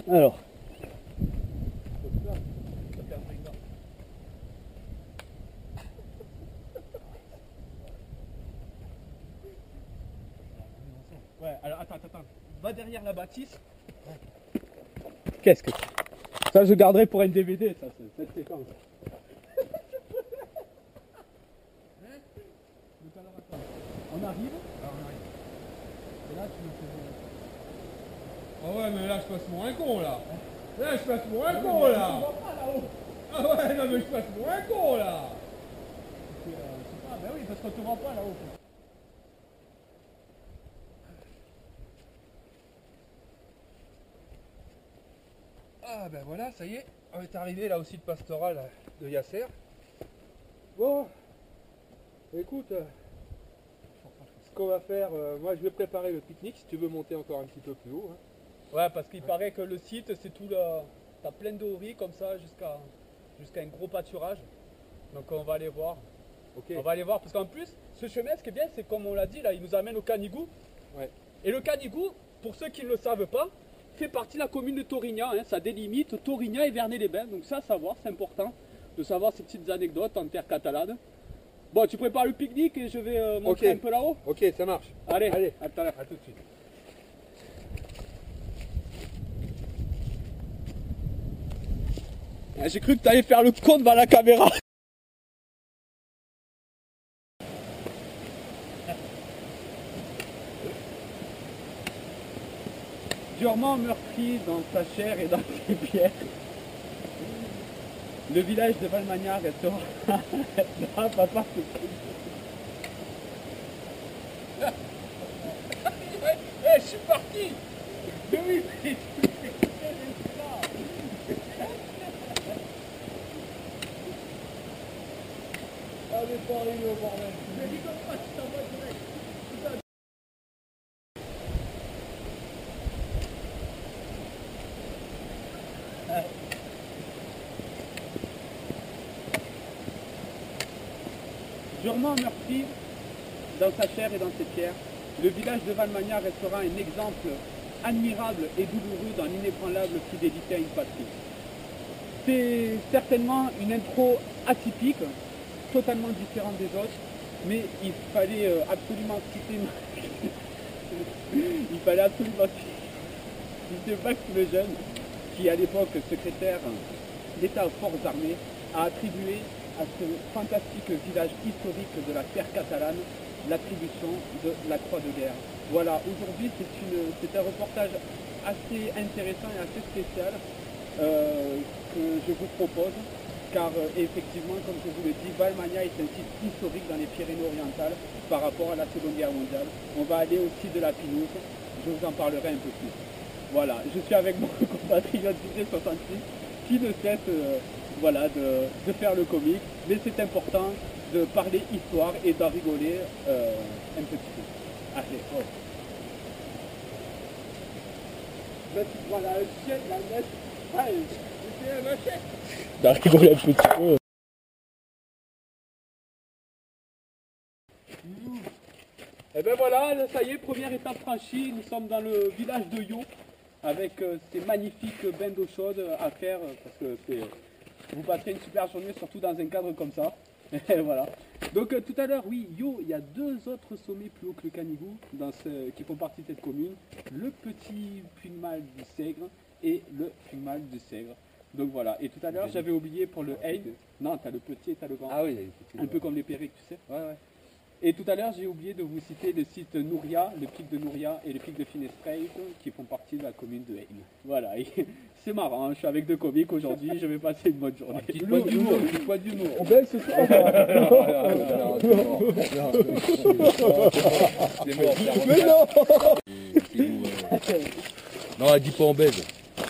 Alors. Ouais, alors attends. Va derrière la bâtisse. Qu'est-ce que c'est? Ça, je garderai pour un DVD, ça, cette séquence. On arrive. Et là, tu me fais... Ah ouais, mais là, je passe pour un con, là. Là, je passe pour un con, là. Ah ouais, non, mais je passe pour un con, là. Je sais pas, ben oui, parce qu'on te voit pas là-haut. Ah ben voilà, ça y est, on est arrivé là aussi de Pastoral de Yasser. Bon, écoute, ce qu'on va faire, moi je vais préparer le pique-nique si tu veux monter encore un petit peu plus haut. Hein. Ouais, parce qu'il paraît que le site, c'est tout le... T'as plein de horis comme ça jusqu'à un gros pâturage. Donc on va aller voir. Ok. On va aller voir, parce qu'en plus, ce chemin, ce qui est bien, c'est comme on l'a dit, là, il nous amène au Canigou. Ouais. Et le Canigou, pour ceux qui ne le savent pas, fait partie de la commune de Torignan, hein, ça délimite Torignan et Vernet-les-Bains, donc ça à savoir, c'est important de savoir ces petites anecdotes en terre catalane. Bon, tu prépares le pique-nique et je vais montrer un peu là-haut. Ok, ça marche. Allez, à tout à l'heure. À tout de suite. Ah, j'ai cru que tu allais faire le con devant la caméra. Durement meurtri dans sa chair et dans ses pierres, le village de Valmagnard restera... Ah, papa, je suis parti. Mais oui, mais... Ah, mais pas arrivé au bordel. Mais dis comme ça, tu t'envoies direct. Durement meurtri dans sa chair et dans ses pierres, le village de Valmagnard restera un exemple admirable et douloureux dans l'inébranlable fidélité à une patrie. C'est certainement une intro atypique, totalement différente des autres, mais il fallait absolument citer Max Lejeune, qui à l'époque secrétaire d'État aux forces armées, a attribué à ce fantastique village historique de la terre catalane l'attribution de la croix de guerre. Voilà, aujourd'hui c'est un reportage assez intéressant et assez spécial que je vous propose, car effectivement, comme je vous le dis, Valmagnard est un site historique dans les Pyrénées-Orientales par rapport à la Seconde Guerre mondiale. On va aller aussi de la Pinouse, je vous en parlerai un peu plus. Voilà, je suis avec mon compatriote DJ66 qui ne cesse voilà, de faire le comique, mais c'est important de parler histoire et d'en rigoler un petit peu. Allez, oh. Voilà, le chien, la messe, allez, c'est un machette. D'en rigoler un petit peu. Et ben voilà, ça y est, première étape franchie, nous sommes dans le village de Yo, avec ces magnifiques bains d'eau chaude à faire, parce que vous passerez une super journée, surtout dans un cadre comme ça. Et voilà. Donc tout à l'heure, oui, Yo, il y a deux autres sommets plus hauts que le Canigou, qui font partie de cette commune, le petit Puigmal du Sègre et le Puigmal du Sègre. Donc voilà, et tout à l'heure j'avais oublié pour le Hain, non, t'as le petit et t'as le grand, Ah oui, il y a les petits, un peu comme les Périques, tu sais. Ouais, ouais. Et tout à l'heure, j'ai oublié de vous citer le site Nouria, le pic de Nouria et le pic de Finestrate, qui font partie de la commune de Haine. Voilà, c'est marrant, hein, je suis avec deux comiques aujourd'hui, je vais passer une bonne journée. Petit poids d'humour, petit poids d'humour. On baisse ce soir. Mais non. Non, elle dit pas on baise,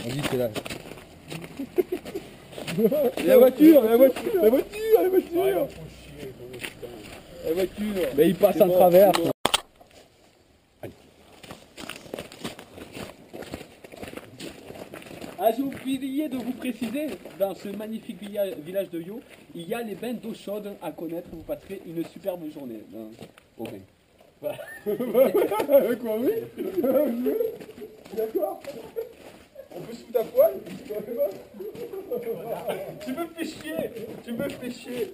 on dit c'est là. La voiture, la voiture, la voiture, la voiture. La voiture. Mais il passe en travers. Ah, j'ai oublié oublié de vous préciser, dans ce magnifique village de Yo, il y a les bains d'eau chaude à connaître. Vous passerez une superbe journée au bain. Voilà. Quoi, oui? D'accord. On peut se foutre à poil? Tu me fais chier. Tu me fais chier.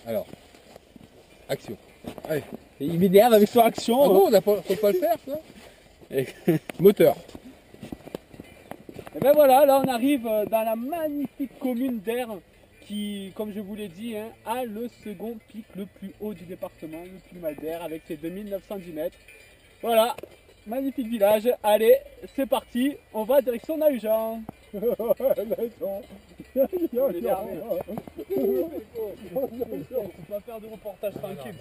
Alors, action. Allez. Il m'énerve avec son action. Ah bon, faut pas le faire, ça. Et moteur. Et ben voilà, là on arrive dans la magnifique commune d'Aire qui, comme je vous l'ai dit, hein, a le second pic le plus haut du département, le plus mal d'Aire, avec ses 2910 mètres. Voilà, magnifique village. Allez, c'est parti, on va direction Nahujan. On va faire du reportage tranquille.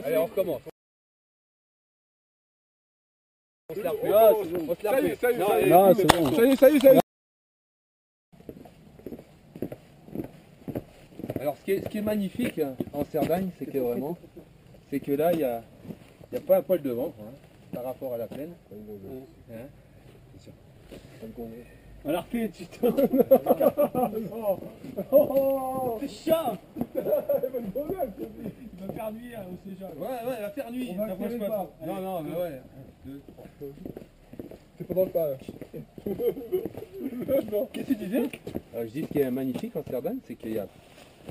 Allez, on recommence. On se la repousse. On se la repousse. Non, c'est bon. Salut. Alors, ce qui est magnifique en Cerdagne, c'est que vraiment, c'est que là, il n'y a pas un poil de vent par rapport à la plaine. Hein? On l'a refait, putain. Oh, c'est chiant. Il va faire nuit au Céja. Ouais, il va faire nuit. On va t'approches tirer pas. pas. Non, mais ouais. C'est pas dans le pas. Qu'est-ce que tu disais? Alors, je dis ce qui est magnifique en Cerdagne, c'est qu'il n'y a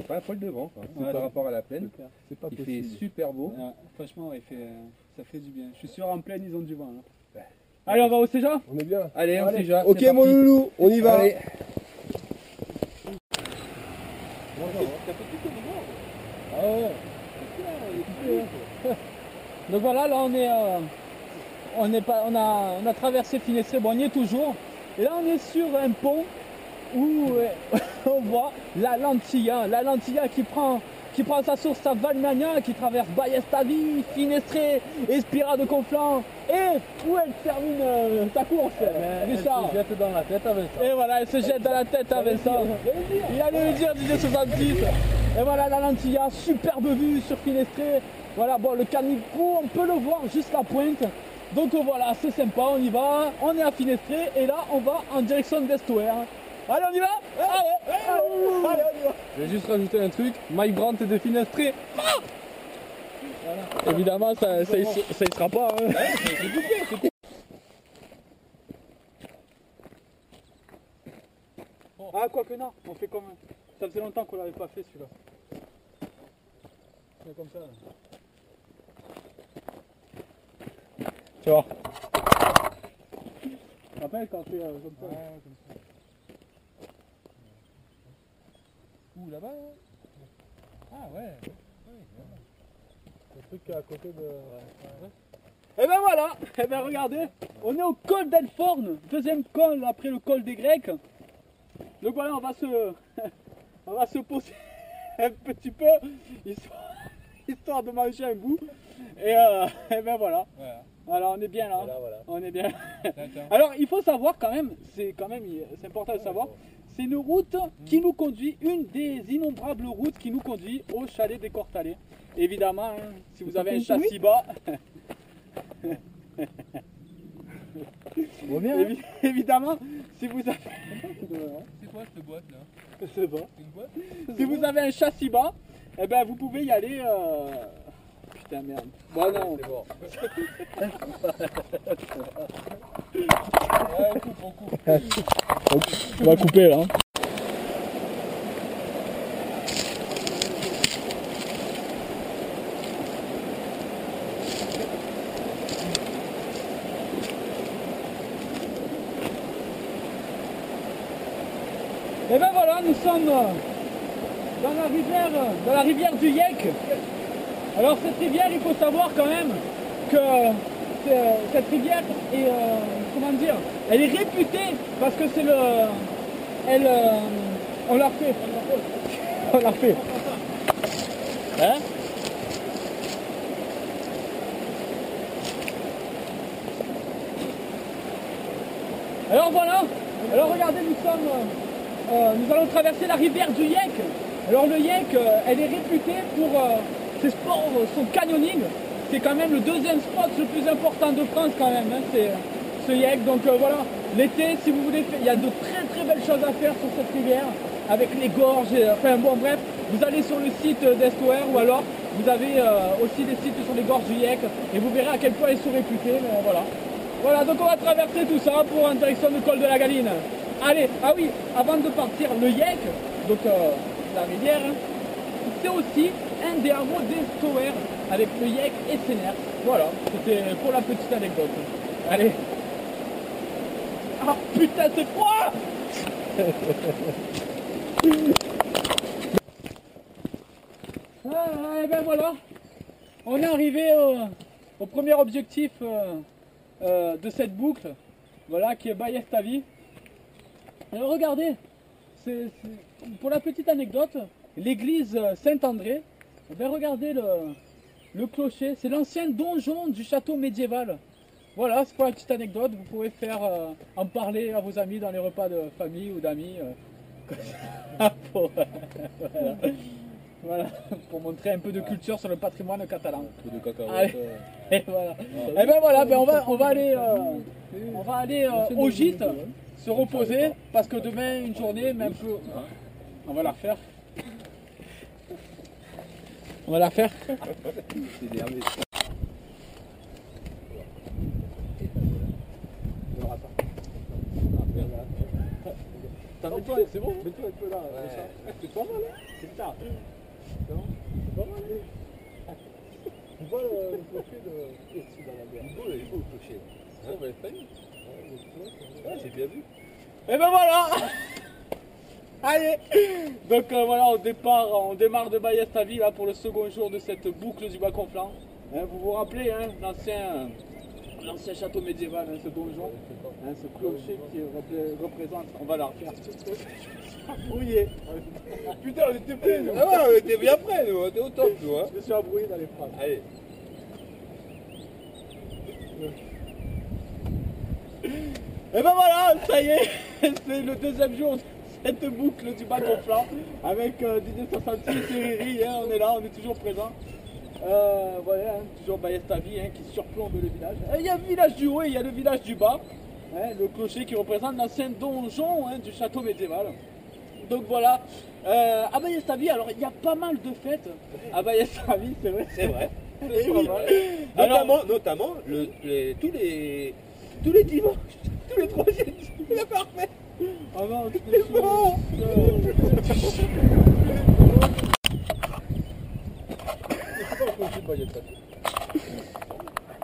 pas un poil de vent Ouais, par rapport à la plaine. C'est pas Il possible. fait super beau. Ouais, franchement, ça fait du bien. Je suis sûr, en pleine, ils ont du vent. Là. Allez, on va au Céja? On est bien. Allez, on s'y jette. Ok, c'est mon parti. loulou, on y va. Allez. Ah ouais. Donc voilà, là on a traversé Finestré, bon on y est toujours. Et là on est sur un pont où on voit la Lentilla qui prend sa source à Valmagna, qui traverse Ballestavi, Finestré, Espira de Conflans, et où elle termine sa course, Richard. Elle se jette dans la tête avec ça. Et voilà, elle se jette dans la tête à Vincent. Il allait le dire, DJ 66. Et voilà la Lentilla, superbe vue sur Finestré. Voilà, bon, le caniveau, on peut le voir juste la pointe. Donc voilà, c'est sympa, on y va. On est à Finestré et là, on va en direction d'Estouer. Allez, on y va? Allez, on y va. Je vais juste rajouter un truc. Mike Brandt est de Finestré. Voilà. Évidemment, ça y sera pas. Hein. Ah, quoi que non, on fait comme. Ça faisait longtemps qu'on l'avait pas fait celui-là. C'est comme ça. Là. Tu vois. Tu te rappelles quand on fait comme ça? Ouais, comme ça. Ouh, là-bas, hein. Ah ouais. Le truc qui est à côté de. Et ben voilà, et ben regardez, on est au col d'Elforn, deuxième col après le col des Grecs. Donc voilà, on va se poser un petit peu, histoire de manger un bout. Et ben voilà. Voilà, on est bien là. Voilà. On est bien. D'accord. Alors il faut savoir quand même, c'est important de savoir, c'est une route qui nous conduit, une des innombrables routes qui nous conduit au chalet des Cortalais. Évidemment, hein, si vous avez un châssis bas, évidemment, si vous avez... C'est quoi cette boîte là? C'est bon. C'est une boîte? Si vous avez un châssis bas, eh ben vous pouvez y aller. Putain merde. Bon non. C'est bon. On coupe. On va couper là. Et ben voilà, nous sommes dans la rivière du Yek. Alors cette rivière, il faut savoir quand même que cette rivière est, comment dire, elle est réputée parce que c'est on l'a fait. Hein? Alors voilà, alors regardez, nous allons traverser la rivière du Yek. Alors le Yek, elle est réputée pour ses sports, son canyoning. c'est quand même le deuxième spot le plus important de France quand même, hein, c'est ce YEK. Donc voilà, l'été, si vous voulez, il y a de très très belles choses à faire sur cette rivière, avec les gorges, enfin bon bref, vous allez sur le site d'Estoer ou alors vous avez aussi des sites sur les gorges du YEK et vous verrez à quel point ils sont réputés, mais voilà. Voilà, donc on va traverser tout ça pour en direction du col de la Galine. Allez, ah oui, avant de partir, le YEK, donc la rivière, hein, c'est aussi un des hameaux d'Estoer avec le YEK et Sénère. Voilà, c'était pour la petite anecdote. Allez. Ah putain, c'est froid. Ah, et ben voilà, on est arrivé au premier objectif de cette boucle, voilà, qui est Ballestavi. Alors regardez, pour la petite anecdote, l'église Saint-André, ben regardez le clocher, c'est l'ancien donjon du château médiéval. Voilà, c'est pour la petite anecdote, vous pouvez faire en parler à vos amis dans les repas de famille ou d'amis. Voilà, pour montrer un peu de culture sur le patrimoine catalan. Un peu de cacahuètes. Allez, et voilà. Et ben voilà, ben on va aller au gîte, se reposer, parce que demain une journée, mais un peu. On va la refaire. On va la faire. C'est énervé. C'est bon, mets-toi un peu là. C'est pas mal, hein. C'est ça. C'est pas mal, hein. Tu vois le clocher de dans la bière. Il est beau le clocher. Ouais, vous l'avez pas vu? Ouais, j'ai bien vu. Et ben voilà. Allez. Donc voilà, on démarre de Ballestavi là pour le second jour de cette boucle du Bas-Conflans. Hein, vous vous rappelez, hein, l'ancien château médiéval, hein, ce donjon, hein, ce clocher qui représente, on va la refaire. Brouillé. Putain, on était prêts, nous. Ah ouais, on était bien prêts, nous. On était au top, nous. Hein. Je me suis embrouillé dans les phrases. Allez. Et ben voilà, ça y est, c'est le deuxième jour de cette boucle du Bas-Conflans avec Didier 66 et Riri, hein, on est là, on est toujours présent. Voilà, hein, toujours Ballestavi hein, qui surplombe le village. Il y a le village du haut et il y a le village du bas, hein, le clocher qui représente l'ancien donjon hein, du château médiéval. Donc voilà, à Ballestavi, alors il y a pas mal de fêtes à Ballestavi, c'est vrai. C'est vrai. C'est pas mal. Notamment tous les dimanches, tous les troisièmes dimanches. C'est parfait. Ah non, C'est bon.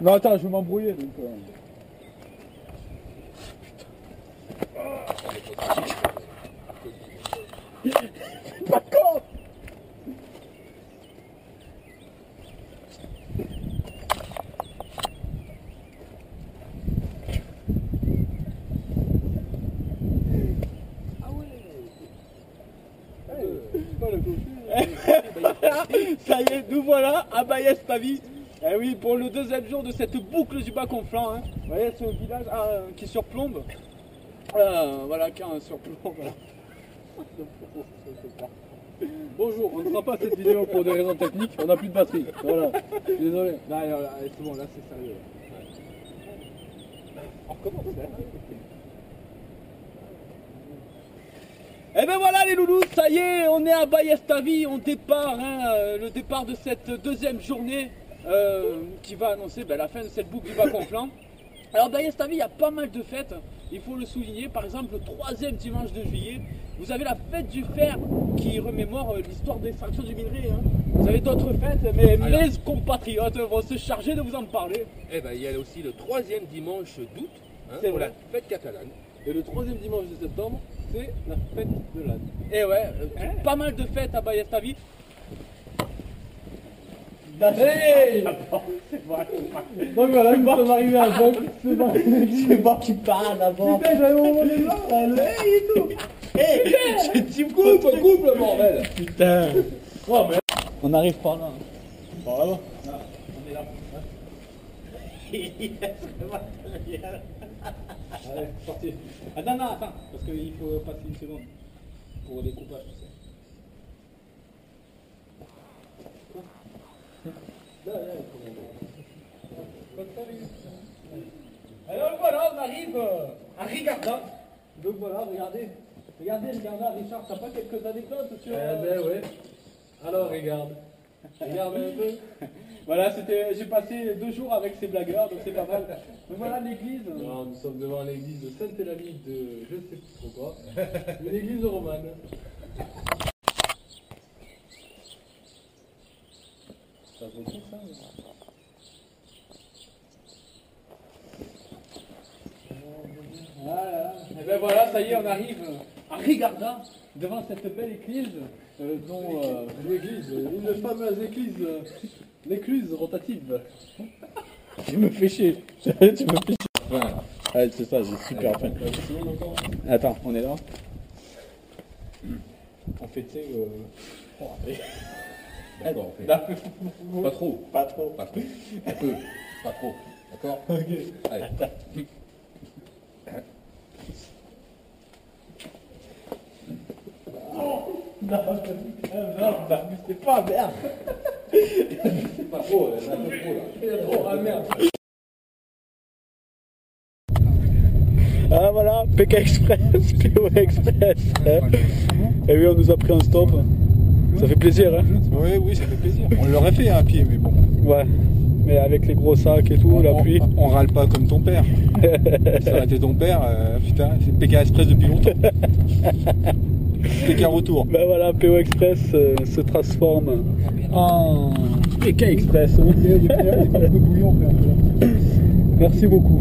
Non attends, je vais m'embrouiller donc. Pas con. Ça y est, nous voilà à Ballestavi. Eh oui, pour le deuxième jour de cette boucle du Bas-Conflans. Hein. Vous voyez ce village qui surplombe. Voilà, qui a un surplomb. Voilà. Bonjour, on ne fera pas cette vidéo pour des raisons techniques, on n'a plus de batterie. Voilà, désolé. Non, c'est bon, là c'est sérieux. On recommence. Et ben voilà les loulous, ça y est, on est à Ballestavi, on départ, hein, le départ de cette deuxième journée qui va annoncer la fin de cette boucle du Bas-Conflans. Alors Ballestavi, il y a pas mal de fêtes, il faut le souligner. Par exemple, le troisième dimanche de juillet, vous avez la fête du fer qui remémore l'histoire d'extraction du minerai. Hein. Vous avez d'autres fêtes, mais mes compatriotes vont se charger de vous en parler. Eh ben, il y a aussi le troisième dimanche d'août, hein, C'est pour vrai. la fête catalane. Et le troisième dimanche de septembre, c'est la fête de l'âne. Et ouais, pas mal de fêtes à Ballestavi. Hey donc voilà, nous sommes arrivés à Vogue. C'est moi qui parle d'abord. Putain, j'avais mon monnaie là. Hey et tout. Hey, j'ai dit Coupe le bordel. putain. Oh, mais... On arrive par là. Bon, là-bas. On est là. Allez, sorti. Attends, non, attends, parce qu'il faut passer une seconde pour le découpage, tu sais. Là, il faut Alors voilà, on arrive à Rigarda. Donc voilà, regardez, Rigarda, Richard, t'as pas quelques anecdotes sur... Ben ouais. Alors regarde. Regarde un peu. Voilà, j'ai passé 2 jours avec ces blagueurs, donc c'est pas mal. Donc voilà l'église. Alors, nous sommes devant l'église de Sainte-Elamide de je sais plus trop quoi. Une église romane. Ça se retrouve ça Voilà. Et ben voilà, ça y est, on arrive à Rigarda, devant cette belle église, dont l'église, une fameuse église, l'écluse rotative. tu me fais chier. Tu me fais chier. Voilà. Ouais, c'est ça, j'ai super faim. Attends, on est là. On fait, tu sais, D'accord, on fait. pas trop. Pas trop. Pas trop. Un peu. Pas trop. D'accord. Ok. Allez. Non, c'est pas merde. C'est pas trop, c'est un peu trop là. Oh ah, merde. Ah voilà, PK Express, PO Express. Et oui, on nous a pris un stop. Ça fait plaisir, hein? Oui, ça fait plaisir. On l'aurait fait à pied, mais bon. Ouais, mais avec les gros sacs et tout, la pluie. On râle pas comme ton père. Ça aurait été ton père, putain, c'est PK Express depuis longtemps. PK retour. Ben voilà, PO Express se transforme en PK Express. Merci beaucoup.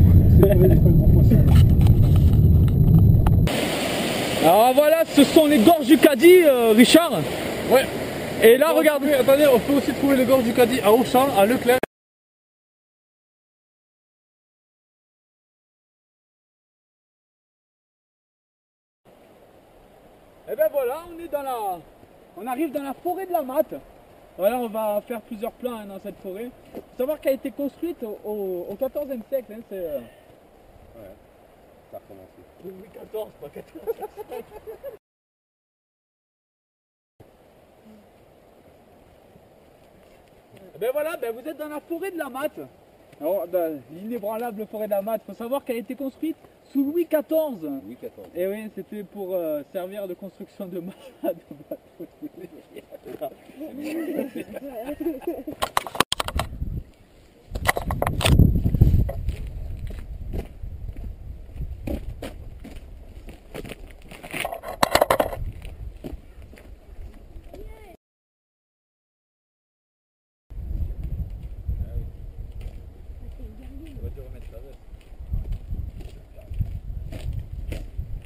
Alors voilà, ce sont les gorges du Caddy, Richard. Ouais. Et là, regardez. Attendez, on peut aussi trouver les gorges du Caddy à Auchan, à Leclerc. Et ben voilà, on arrive dans la forêt de la Matte. Voilà, on va faire plusieurs plans hein, dans cette forêt. Il faut savoir qu'elle a été construite au XIVe siècle. Hein, c'est, Ouais, ça a commencé. Louis XIV, pas XIV. Et ben voilà, ben vous êtes dans la forêt de la Matte. Alors, l'inébranlable forêt de la Matte, il faut savoir qu'elle a été construite sous Louis XIV. Louis XIV. Et oui, c'était pour servir de construction de bateaux.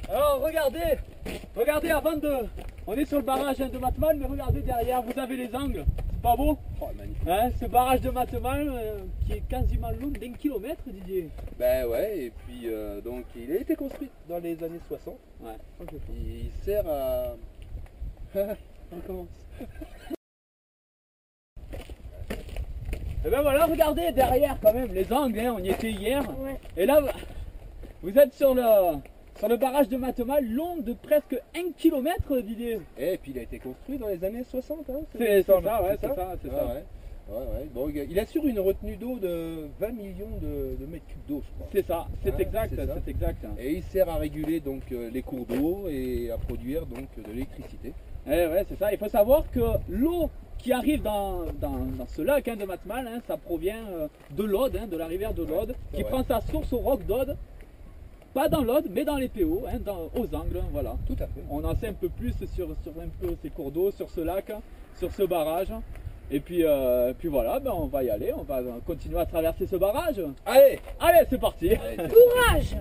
Alors regardez avant de... On est sur le barrage de Mattemal, mais regardez derrière, vous avez les angles. C'est pas beau? Oh, magnifique. Hein, ce barrage de Mattemal qui est quasiment long d'1 kilomètre, Didier. Ben ouais, et puis donc il a été construit dans les années 60. Ouais. Il sert à... On commence. Et ben voilà, regardez derrière quand même les angles, hein, on y était hier. Ouais. Et là, vous êtes sur le barrage de Mattemal, long de presque 1 km, Didier. Et puis il a été construit dans les années 60. Hein, C'est ça, ouais, c'est c'est ça. ça, c'est Ouais, ça. ouais. Ouais, ouais. Bon, il assure une retenue d'eau de 20 millions de mètres cubes d'eau, je crois. C'est ça, c'est Ouais, exact, c'est ça. c'est exact. Et il sert à réguler donc les cours d'eau et à produire donc de l'électricité. Eh ouais, c'est ça. Il faut savoir que l'eau qui arrive dans ce lac hein, de Mattemal, hein, ça provient de l'Aude, hein, de la rivière de l'Aude, qui ouais. prend sa source au roc d'Aude. Pas dans l'Aude, mais dans les PO, hein, aux angles, hein, voilà. Tout à fait. On en sait un peu plus sur un peu ces cours d'eau, sur ce lac, sur ce barrage. Et puis voilà, ben on va y aller, on va continuer à traverser ce barrage. Allez, Allez, c'est parti. allez. Courage!